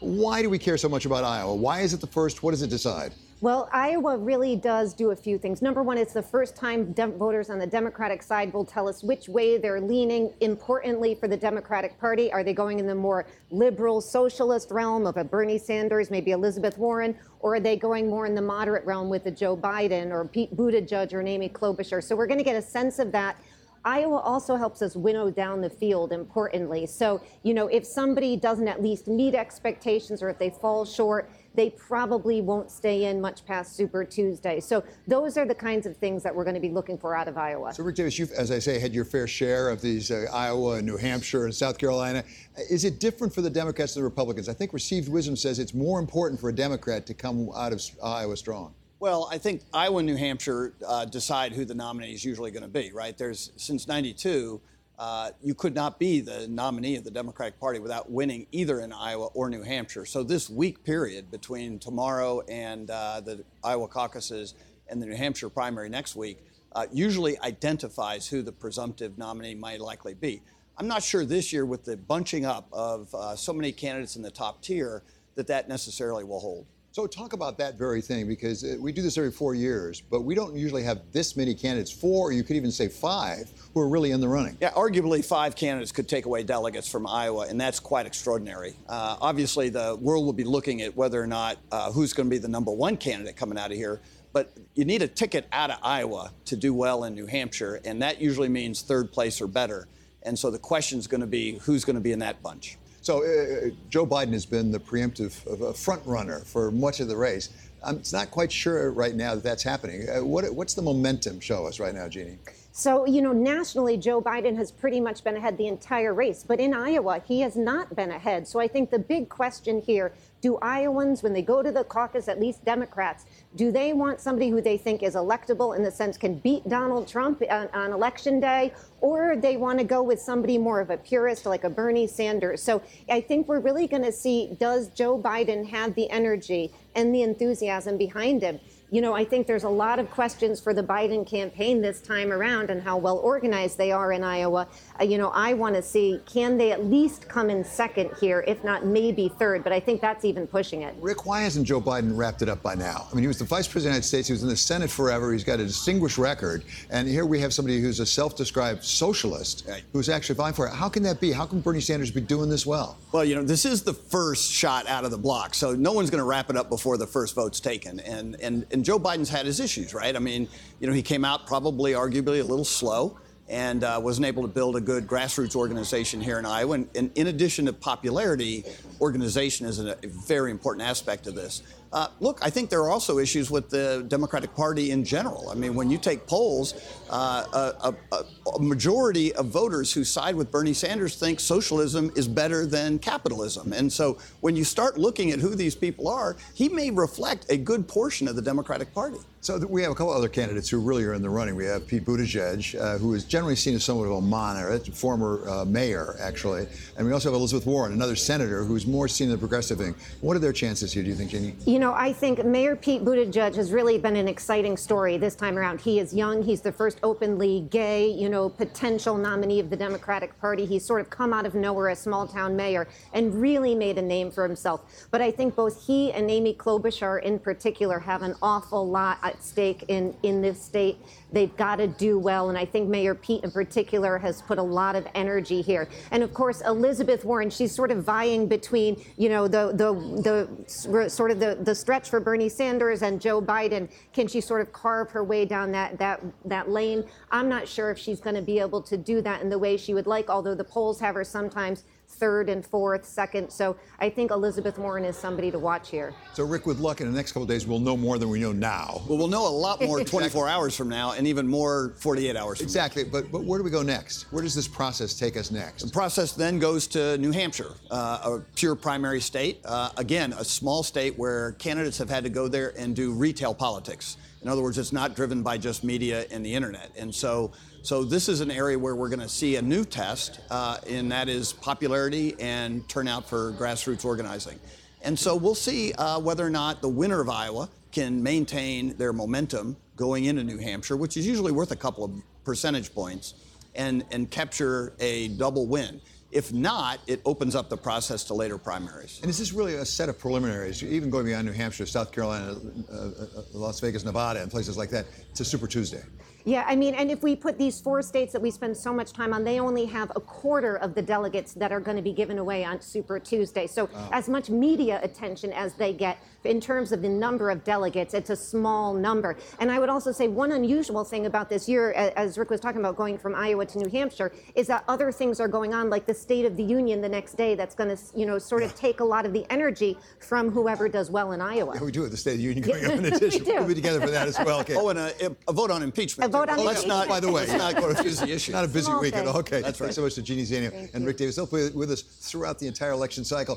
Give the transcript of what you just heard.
Why do we care so much about Iowa? Why is it the first? What does it decide? Well, Iowa really does do a few things. Number one, it's the first time voters on the Democratic side will tell us which way they're leaning. Importantly, for the Democratic Party, are they going in the more liberal socialist realm of a Bernie Sanders, maybe Elizabeth Warren, or are they going more in the moderate realm with a Joe Biden or Pete Buttigieg or Amy Klobuchar? So we're going to get a sense of that. Iowa also helps us winnow down the field, importantly. So, if somebody doesn't at least meet expectations or if they fall short, they probably won't stay in much past Super Tuesday. So those are the kinds of things that we're going to be looking for out of Iowa. So, Rick Davis, you've, as I say, had your fair share of these Iowa and New Hampshire and South Carolina. Is it different for the Democrats and the Republicans? I think received wisdom says it's more important for a Democrat to come out of Iowa strong. Well, I think Iowa and New Hampshire decide who the nominee is usually going to be, right? Since 92, you could not be the nominee of the Democratic Party without winning either in Iowa or New Hampshire. So this week period between tomorrow and the Iowa caucuses and the New Hampshire primary next week usually identifies who the presumptive nominee might likely be. I'm not sure this year, with the bunching up of so many candidates in the top tier, that necessarily will hold. So talk about that very thing, because we do this every 4 years, but we don't usually have this many candidates, 4, or you could even say 5, who are really in the running. Yeah, arguably 5 candidates could take away delegates from Iowa, and that's quite extraordinary. Obviously, the world will be looking at whether or not who's going to be the number 1 candidate coming out of here, but you need a ticket out of Iowa to do well in New Hampshire, and that usually means 3rd place or better. And so the question is going to be who's going to be in that bunch. So Joe Biden has been the preemptive front runner for much of the race. I'm not quite sure right now that that's happening. What's the momentum show us right now, Jeannie? So, nationally, Joe Biden has pretty much been ahead the entire race. But in Iowa, he has not been ahead. So I think the big question here, do Iowans, when they go to the caucus, at least Democrats, do they want somebody who they think is electable, in the sense can beat Donald Trump on Election Day, or they want to go with somebody more of a purist like a Bernie Sanders? So I think we're really going to see, does Joe Biden have the energy and the enthusiasm behind him? I think there's a lot of questions for the Biden campaign this time around and how well organized they are in Iowa. I want to see, can they at least come in second here, if not maybe third? But I think that's even pushing it. Rick, why hasn't Joe Biden wrapped it up by now? I mean, he was the vice president of the United States. He was in the Senate forever. He's got a distinguished record. And here we have somebody who's a self-described socialist who's actually vying for it. How can that be? How can Bernie Sanders be doing this well? Well, this is the first shot out of the block. So no one's going to wrap it up before the first vote's taken. And Joe Biden's had his issues, right? I mean, he came out probably arguably a little slow and wasn't able to build a good grassroots organization here in Iowa. And in addition to popularity, organization is a very important aspect of this. Look, I think there are also issues with the Democratic Party in general. I mean, when you take polls, a majority of voters who side with Bernie Sanders think socialism is better than capitalism. And so when you start looking at who these people are, he may reflect a good portion of the Democratic Party. So we have a couple other candidates who really are in the running. We have Pete Buttigieg, who is generally seen as somewhat of a moderate, former mayor, actually. And we also have Elizabeth Warren, another senator who's more seen in the progressive wing. What are their chances here, do you think, Jeannie? I think Mayor Pete Buttigieg has really been an exciting story this time around. He is young. He's the first openly gay, potential nominee of the Democratic Party. He's sort of come out of nowhere as small-town mayor and really made a name for himself. But I think both he and Amy Klobuchar in particular have an awful lot at stake in this state. They've got to do well, and I think Mayor Pete in particular has put a lot of energy here. And of course, Elizabeth Warren, she's sort of vying between, the stretch for Bernie Sanders and Joe Biden. Can she sort of carve her way down that lane? I'm not sure if she's going to be able to do that in the way she would like, although the polls have her sometimes 3rd and 4th, 2nd. So I think Elizabeth Warren is somebody to watch here. So, Rick, with luck, in the next couple of days, we'll know more than we know now. Well, we'll know a lot more 24 hours from now, and even more 48 hours from now. Exactly. But where do we go next? Where does this process take us next? The process then goes to New Hampshire, a pure primary state. Again, a small state where candidates have had to go there and do retail politics. In other words, it's not driven by just media and the internet. And so this is an area where we're going to see a new test, and that is popularity and turnout for grassroots organizing. And so we'll see whether or not the winner of Iowa can maintain their momentum going into New Hampshire, which is usually worth a couple of percentage points, and capture a double win. If not, it opens up the process to later primaries. And is this really a set of preliminaries, even going beyond New Hampshire, South Carolina, Las Vegas, Nevada, and places like that? It's a Super Tuesday. Yeah, I mean, and if we put these 4 states that we spend so much time on, they only have a quarter of the delegates that are going to be given away on Super Tuesday. So as much media attention as they get in terms of the number of delegates, it's a small number. And I would also say one unusual thing about this year, as Rick was talking about going from Iowa to New Hampshire, is that other things are going on, like the State of the Union the next day, that's going to, sort of take a lot of the energy from whoever does well in Iowa. Yeah, we do have the State of the Union going on in addition. We do. We'll be together for that as well. Okay. Oh, and a vote on impeachment. A vote on Let's impeachment. not, by the way, let's not confuse the issue. Not a busy Small weekend. thing. Okay. That's right. Thanks so much to Jeanne Zaino and Rick Davis. They'll be with us throughout the entire election cycle.